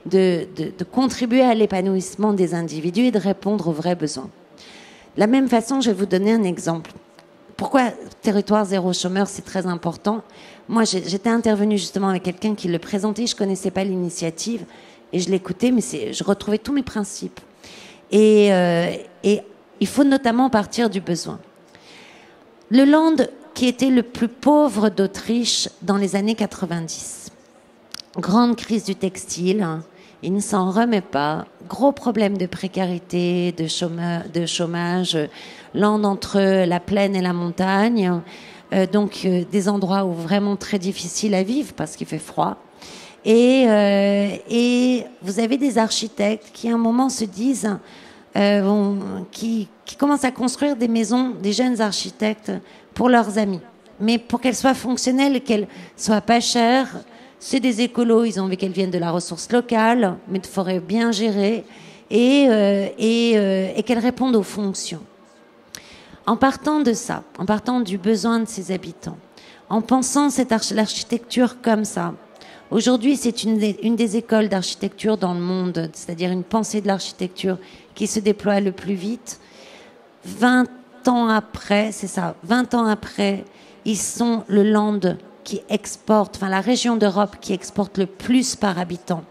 de contribuer à l'épanouissement des individus et de répondre aux vrais besoins. De la même façon, je vais vous donner un exemple. Pourquoi territoire zéro chômeur, c'est très important? Moi, j'étais intervenue justement avec quelqu'un qui le présentait, je connaissais pas l'initiative, et je l'écoutais, mais je retrouvais tous mes principes. Et il faut notamment partir du besoin. Le Land, qui était le plus pauvre d'Autriche dans les années 90, grande crise du textile, hein, il ne s'en remet pas, gros problème de précarité, de chômage, Land entre la plaine et la montagne, donc des endroits où vraiment très difficile à vivre parce qu'il fait froid. Et vous avez des architectes qui à un moment se disent, qui commencent à construire des maisons, des jeunes architectes pour leurs amis, mais pour qu'elles soient fonctionnelles et qu'elles soient pas chères. C'est des écolos, ils ont envie qu'elles viennent de la ressource locale, mais de forêts bien gérées, et qu'elles répondent aux fonctions. En partant de ça, en partant du besoin de ses habitants, en pensant l'architecture comme ça, aujourd'hui c'est une des écoles d'architecture dans le monde, c'est-à-dire une pensée de l'architecture qui se déploie le plus vite. 20 ans après, c'est ça, 20 ans après, ils sont le land qui exporte, enfin la région d'Europe qui exporte le plus par habitant.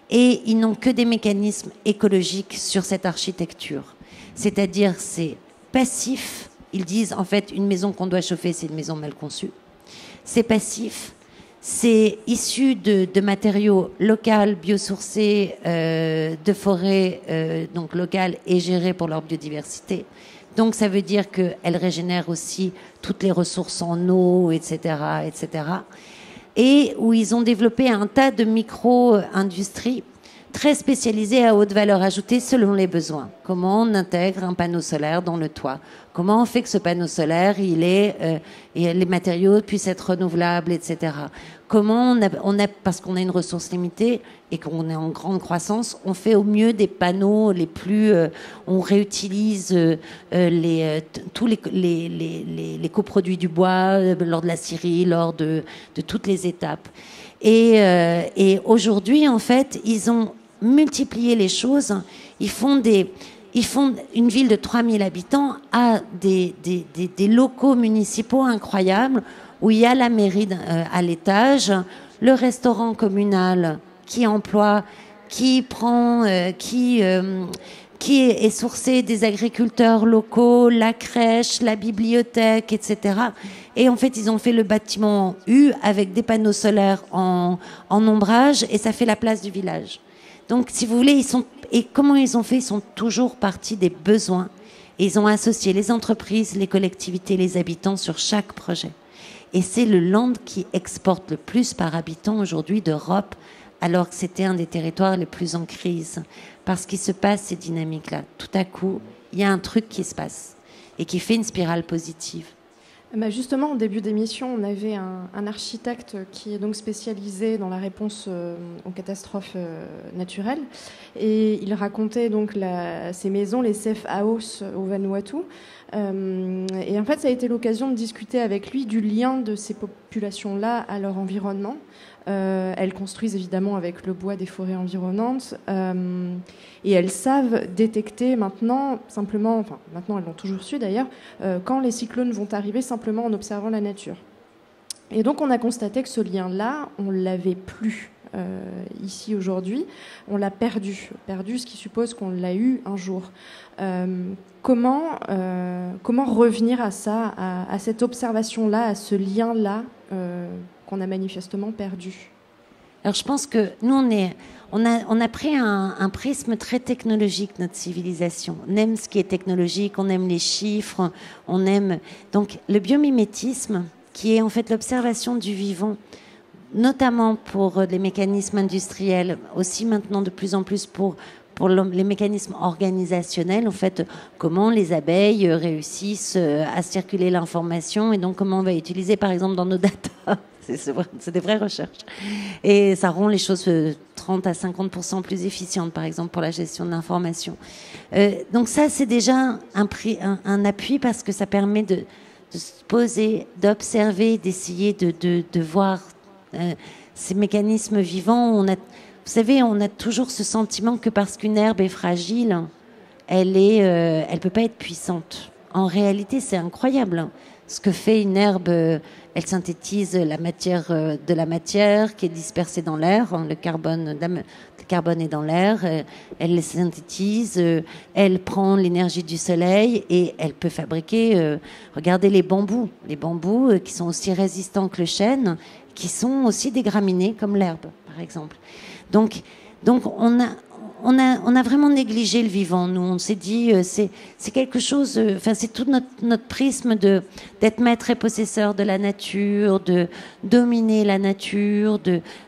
Et ils n'ont que des mécanismes écologiques sur cette architecture. C'est-à-dire, c'est passif. Ils disent, en fait, une maison qu'on doit chauffer, c'est une maison mal conçue. C'est passif. C'est issu de matériaux locaux, biosourcés, de forêts donc locales et gérées pour leur biodiversité. Donc ça veut dire qu'elles régénèrent aussi toutes les ressources en eau, etc., etc. Et où ils ont développé un tas de micro-industries très spécialisées à haute valeur ajoutée selon les besoins. Comment on intègre un panneau solaire dans le toit? Comment on fait que ce panneau solaire, les matériaux puissent être renouvelables, etc. Comment parce qu'on a une ressource limitée et qu'on est en grande croissance, on fait au mieux des panneaux les plus, on réutilise tous les coproduits du bois lors de la scierie, lors de toutes les étapes. Et aujourd'hui, en fait, ils ont multiplié les choses. Ils font une ville de 3000 habitants à des locaux municipaux incroyables où il y a la mairie à l'étage, le restaurant communal qui emploie, qui est sourcé des agriculteurs locaux, la crèche, la bibliothèque, etc. Et en fait, ils ont fait le bâtiment U avec des panneaux solaires en ombrage et ça fait la place du village. Donc, si vous voulez, et comment ils ont fait? Ils sont toujours partis des besoins. Et ils ont associé les entreprises, les collectivités, les habitants sur chaque projet. Et c'est le land qui exporte le plus par habitant aujourd'hui d'Europe alors que c'était un des territoires les plus en crise. Parce qu'il se passe ces dynamiques-là. Tout à coup, il y a un truc qui se passe et qui fait une spirale positive. Justement, en début d'émission, on avait un architecte qui est donc spécialisé dans la réponse aux catastrophes naturelles. Et il racontait donc ces maisons, les safe houses au Vanuatu. Et en fait, ça a été l'occasion de discuter avec lui du lien de ces populations-là à leur environnement. Elles construisent évidemment avec le bois des forêts environnantes et elles savent détecter maintenant, maintenant elles l'ont toujours su d'ailleurs, quand les cyclones vont arriver simplement en observant la nature. Et donc on a constaté que ce lien-là, on ne l'avait plus ici aujourd'hui, on l'a perdu, ce qui suppose qu'on l'a eu un jour. Comment revenir à ça, à cette observation-là, à ce lien-là qu'on a manifestement perdu? Alors je pense que nous, on a pris un prisme très technologique, notre civilisation. On aime ce qui est technologique, on aime les chiffres, on aime... Donc le biomimétisme, qui est en fait l'observation du vivant, notamment pour les mécanismes industriels, aussi maintenant de plus en plus pour les mécanismes organisationnels, en fait, comment les abeilles réussissent à circuler l'information et donc comment on va utiliser, par exemple, dans nos data. C'est des vraies recherches. Et ça rend les choses 30 à 50% plus efficientes, par exemple, pour la gestion de l'information. Donc ça, c'est déjà un appui parce que ça permet de se poser, d'observer, d'essayer de voir ces mécanismes vivants. Vous savez, on a toujours ce sentiment que parce qu'une herbe est fragile, elle peut pas être puissante. En réalité, c'est incroyable. Ce que fait une herbe, elle synthétise la matière de la matière qui est dispersée dans l'air. Le carbone est dans l'air. Elle les synthétise. Elle prend l'énergie du soleil et elle peut fabriquer. Regardez les bambous qui sont aussi résistants que le chêne, qui sont aussi des graminées comme l'herbe, par exemple. Donc on a vraiment négligé le vivant. Nous, on s'est dit, c'est quelque chose. Enfin, c'est tout notre prisme d'être maître et possesseur de la nature, de dominer la nature.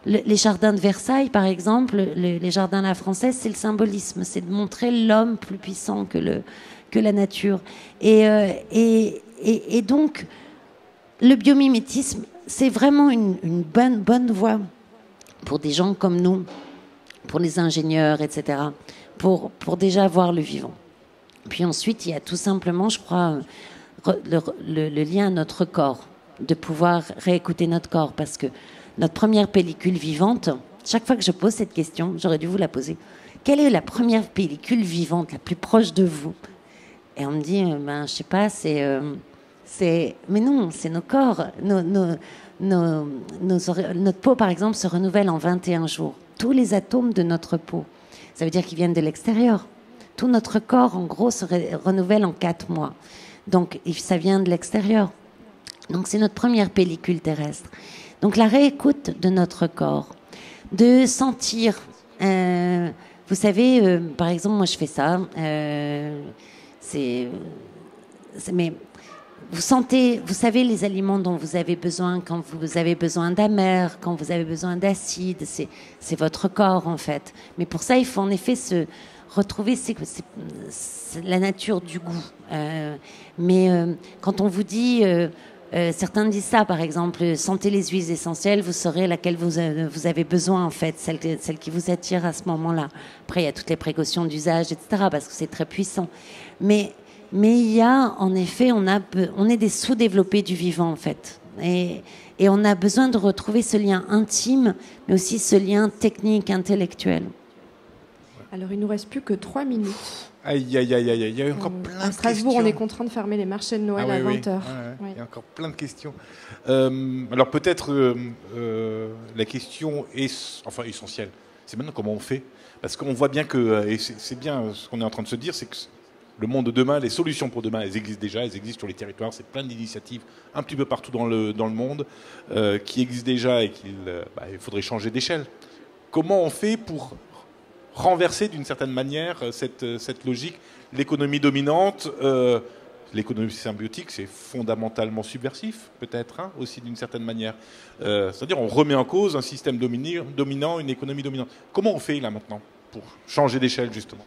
Les jardins de Versailles, par exemple, les jardins à la française, c'est le symbolisme, c'est de montrer l'homme plus puissant que la nature. Et donc, le biomimétisme, c'est vraiment une bonne voie pour des gens comme nous, pour les ingénieurs, etc., pour déjà voir le vivant. Puis ensuite, il y a tout simplement, je crois, le lien à notre corps, de pouvoir réécouter notre corps, parce que notre première pellicule vivante, chaque fois que je pose cette question, j'aurais dû vous la poser, quelle est la première pellicule vivante, la plus proche de vous? Et on me dit, je sais pas, mais non, c'est nos corps, notre peau, par exemple, se renouvelle en 21 jours. Tous les atomes de notre peau, ça veut dire qu'ils viennent de l'extérieur. Tout notre corps, en gros, se renouvelle en 4 mois. Donc, ça vient de l'extérieur. Donc, c'est notre première pellicule terrestre. Donc, la réécoute de notre corps, de sentir... vous savez, par exemple, moi, je fais ça. Mais... vous savez les aliments dont vous avez besoin quand vous avez besoin d'amer, quand vous avez besoin d'acide, c'est votre corps en fait. Mais pour ça, il faut en effet retrouver la nature du goût. Quand on vous dit, certains disent ça par exemple, sentez les huiles essentielles, vous saurez laquelle vous avez besoin en fait, celle qui vous attire à ce moment-là. Après, il y a toutes les précautions d'usage, etc. parce que c'est très puissant. Mais il y a, en effet, on est des sous-développés du vivant, en fait. Et on a besoin de retrouver ce lien intime, mais aussi ce lien technique, intellectuel. Alors, il nous reste plus que 3 minutes. Aïe, il y a encore plein de questions. À Strasbourg, on est contraint de fermer les marchés de Noël à 20h. Il y a encore plein de questions. Alors, peut-être la question essentielle, c'est maintenant comment on fait. Parce qu'on voit bien que, et c'est bien ce qu'on est en train de se dire, c'est que le monde de demain, les solutions pour demain, elles existent déjà, elles existent sur les territoires. C'est plein d'initiatives un petit peu partout dans le monde qui existent déjà et qu'il faudrait changer d'échelle. Comment on fait pour renverser d'une certaine manière cette logique, l'économie dominante l'économie symbiotique, c'est fondamentalement subversif, peut-être, hein, aussi d'une certaine manière. C'est-à-dire, on remet en cause un système dominant, une économie dominante. Comment on fait là maintenant pour changer d'échelle, justement?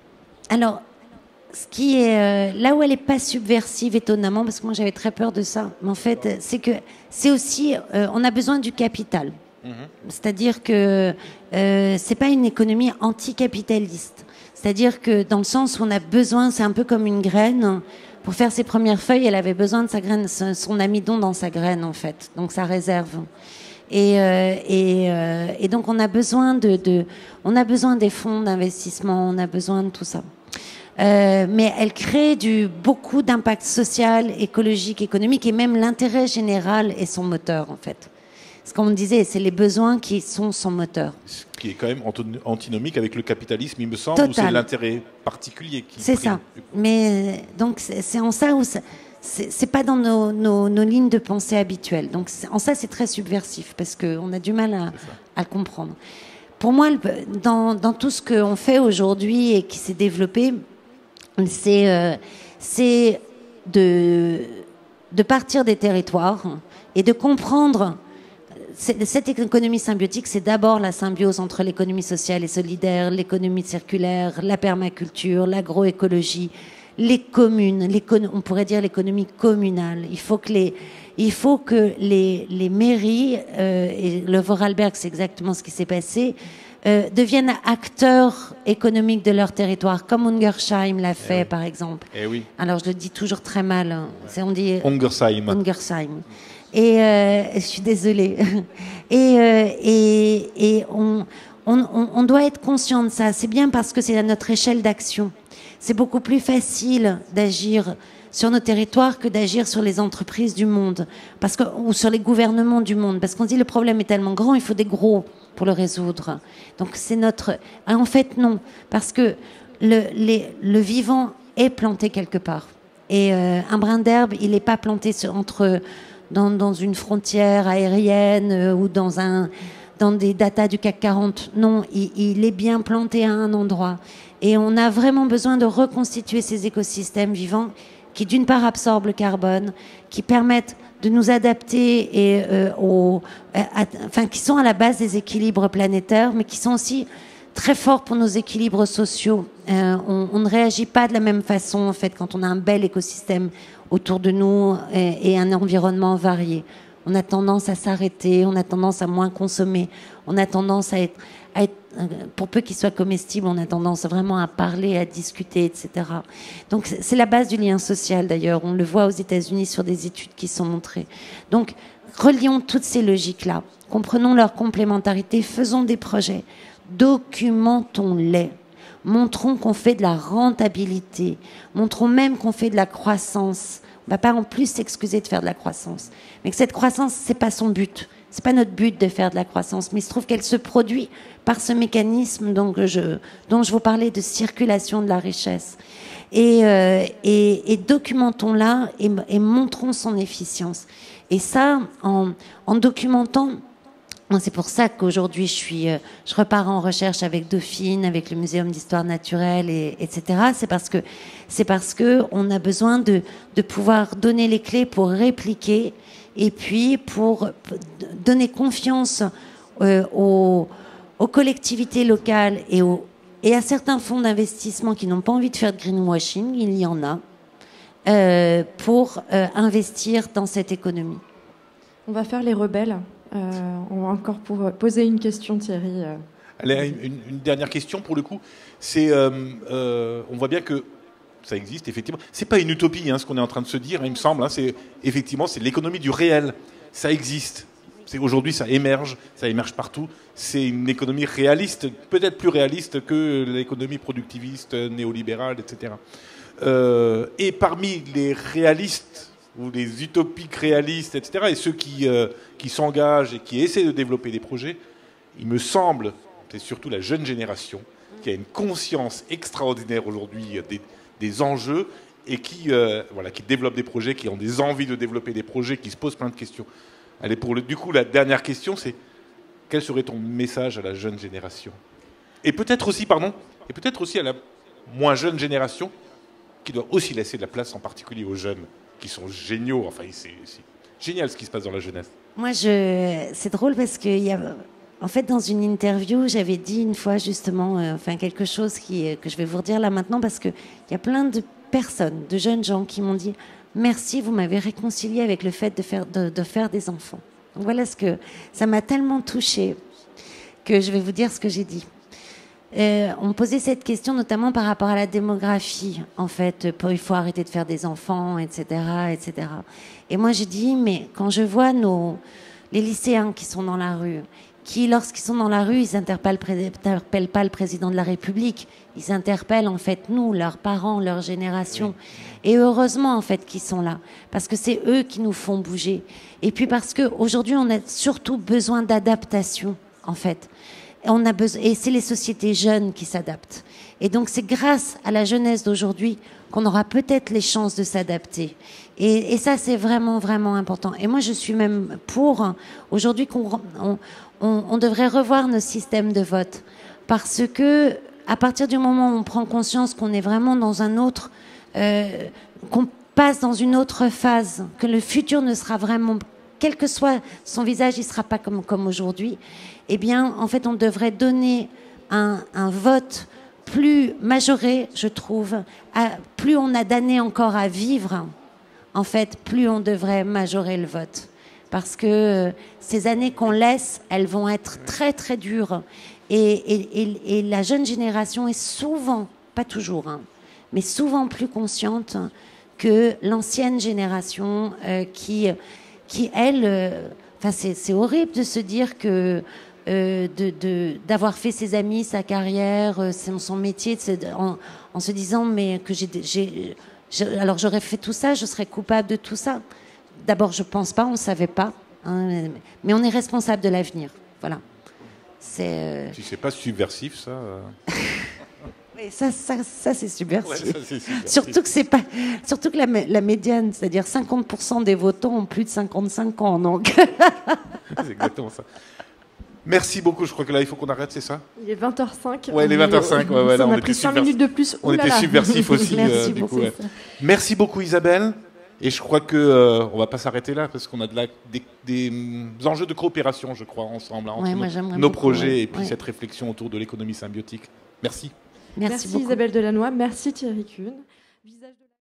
Alors, ce qui est là où elle n'est pas subversive, étonnamment, parce que moi j'avais très peur de ça, mais en fait, c'est que c'est aussi, on a besoin du capital. C'est-à-dire que c'est pas une économie anticapitaliste. C'est-à-dire que dans le sens où on a besoin, c'est un peu comme une graine. Pour faire ses premières feuilles, elle avait besoin de sa graine, son amidon dans sa graine en fait, donc sa réserve. Et donc on a besoin on a besoin des fonds d'investissement, on a besoin de tout ça. Mais elle crée beaucoup d'impact social, écologique, économique, et même l'intérêt général est son moteur en fait. Ce qu'on me disait, c'est les besoins qui sont son moteur. Ce qui est quand même antinomique avec le capitalisme, il me semble, ou c'est l'intérêt particulier qui c'est ça. Mais donc c'est en ça où c'est pas dans nos lignes de pensée habituelles. Donc en ça, c'est très subversif parce qu'on a du mal à le comprendre. Pour moi, dans tout ce qu'on fait aujourd'hui et qui s'est développé, c'est de partir des territoires et de comprendre. Cette économie symbiotique, c'est d'abord la symbiose entre l'économie sociale et solidaire, l'économie circulaire, la permaculture, l'agroécologie, les communes, on pourrait dire l'économie communale. Il faut que les mairies, et le Vorarlberg, c'est exactement ce qui s'est passé, deviennent acteurs économiques de leur territoire, comme Ungersheim l'a fait, par exemple. Oui. Alors, je le dis toujours très mal. Hein. On dit Ungersheim. Et je suis désolée. Et on doit être conscient de ça. C'est bien parce que c'est à notre échelle d'action. C'est beaucoup plus facile d'agir sur nos territoires que d'agir sur les entreprises du monde, ou sur les gouvernements du monde. Parce qu'on dit le problème est tellement grand, il faut des gros pour le résoudre. Donc c'est notre... En fait, non. Parce que le vivant est planté quelque part. Et un brin d'herbe, il n'est pas planté dans une frontière aérienne ou dans des datas du CAC 40. Non, il est bien planté à un endroit. Et on a vraiment besoin de reconstituer ces écosystèmes vivants qui, d'une part, absorbent le carbone, qui permettent de nous adapter qui sont à la base des équilibres planétaires, mais qui sont aussi très forts pour nos équilibres sociaux. On ne réagit pas de la même façon, en fait, quand on a un bel écosystème autour de nous et un environnement varié. On a tendance à s'arrêter, on a tendance à moins consommer, on a tendance à être pour peu qu'il soit comestible, on a tendance vraiment à parler, à discuter, etc. Donc c'est la base du lien social d'ailleurs. On le voit aux États-Unis sur des études qui sont montrées. Donc relions toutes ces logiques-là, comprenons leur complémentarité, faisons des projets, documentons-les. Montrons qu'on fait de la rentabilité, montrons même qu'on fait de la croissance. On ne va pas en plus s'excuser de faire de la croissance. Mais que cette croissance, c'est pas son but. C'est pas notre but de faire de la croissance. Mais il se trouve qu'elle se produit par ce mécanisme dont je vous parlais de circulation de la richesse. Et documentons-la et montrons son efficience. Et ça, en documentant... C'est pour ça qu'aujourd'hui, je repars en recherche avec Dauphine, avec le Muséum d'histoire naturelle, etc. C'est parce que on a besoin de pouvoir donner les clés pour répliquer et puis pour donner confiance aux collectivités locales et à certains fonds d'investissement qui n'ont pas envie de faire de greenwashing, il y en a, pour investir dans cette économie. On va faire les rebelles. On va encore poser une question, Thierry. Allez, une dernière question pour le coup. On voit bien que ça existe effectivement. C'est pas une utopie, ce qu'on est en train de se dire, il me semble. C'est l'économie du réel. Ça existe. Aujourd'hui, ça émerge partout. C'est une économie réaliste, peut-être plus réaliste que l'économie productiviste, néolibérale, etc. Et parmi les réalistes ou les utopiques réalistes, etc., et ceux qui s'engagent et qui essaient de développer des projets, il me semble, c'est surtout la jeune génération, qui a une conscience extraordinaire aujourd'hui des enjeux et qui développe des projets, qui ont des envies de développer des projets, qui se posent plein de questions. Allez, du coup, la dernière question, c'est quel serait ton message à la jeune génération ? Et peut-être aussi à la moins jeune génération, qui doit aussi laisser de la place, en particulier aux jeunes, qui sont géniaux. Enfin, c'est génial ce qui se passe dans la jeunesse. Moi, c'est drôle parce que en fait, dans une interview, j'avais dit une fois justement, quelque chose que je vais vous redire là maintenant, parce que il y a plein de personnes, de jeunes gens qui m'ont dit merci, vous m'avez réconcilié avec le fait de faire des enfants. Donc voilà ça m'a tellement touchée que je vais vous dire ce que j'ai dit. On me posait cette question notamment par rapport à la démographie. En fait, il faut arrêter de faire des enfants, etc., etc. Et moi, j'ai dit, mais quand je vois les lycéens qui sont dans la rue, qui, lorsqu'ils sont dans la rue, ils n'interpellent pas le président de la République, ils interpellent en fait nous, leurs parents, leur génération. Et heureusement en fait qu'ils sont là, parce que c'est eux qui nous font bouger. Et puis parce qu'aujourd'hui, on a surtout besoin d'adaptation, en fait. Et c'est les sociétés jeunes qui s'adaptent. Et donc c'est grâce à la jeunesse d'aujourd'hui qu'on aura peut-être les chances de s'adapter. Et ça, c'est vraiment, vraiment important. Et moi, je suis même pour, aujourd'hui, on devrait revoir nos systèmes de vote. Parce que, à partir du moment où on prend conscience qu'on est vraiment dans un autre... qu'on passe dans une autre phase, que le futur ne sera vraiment... Quel que soit son visage, il ne sera pas comme aujourd'hui. Eh bien, en fait, on devrait donner un vote plus majoré, je trouve. Plus on a d'années encore à vivre, en fait, plus on devrait majorer le vote. Parce que ces années qu'on laisse, elles vont être très, très dures. Et la jeune génération est souvent, pas toujours, mais souvent plus consciente que l'ancienne génération qui elle... c'est horrible de se dire que d'avoir fait ses amis, sa carrière, son métier, en se disant mais que alors j'aurais fait tout ça, je serais coupable de tout ça. D'abord, je pense pas, on savait pas, mais on est responsable de l'avenir. Voilà. Si c'est pas subversif, ça. Oui, ça c'est subversif. Ouais, ça, c'est subversif. Surtout que la médiane, c'est-à-dire 50% des votants ont plus de 55 ans, donc. C'est exactement ça. Merci beaucoup. Je crois que là, il faut qu'on arrête, c'est ça? Il est 20h05. Ouais, il est 20h05. Ouais, là, on a pris 5 minutes de plus. On était subversif aussi. Merci du beaucoup. coup, ouais. Merci beaucoup, Isabelle. Et je crois que on va pas s'arrêter là parce qu'on a des enjeux de coopération, je crois, ensemble, entre nos projets et puis cette réflexion autour de l'économie symbiotique. Merci. Merci beaucoup. Isabelle Delannoy. Merci Thierry Kuhn.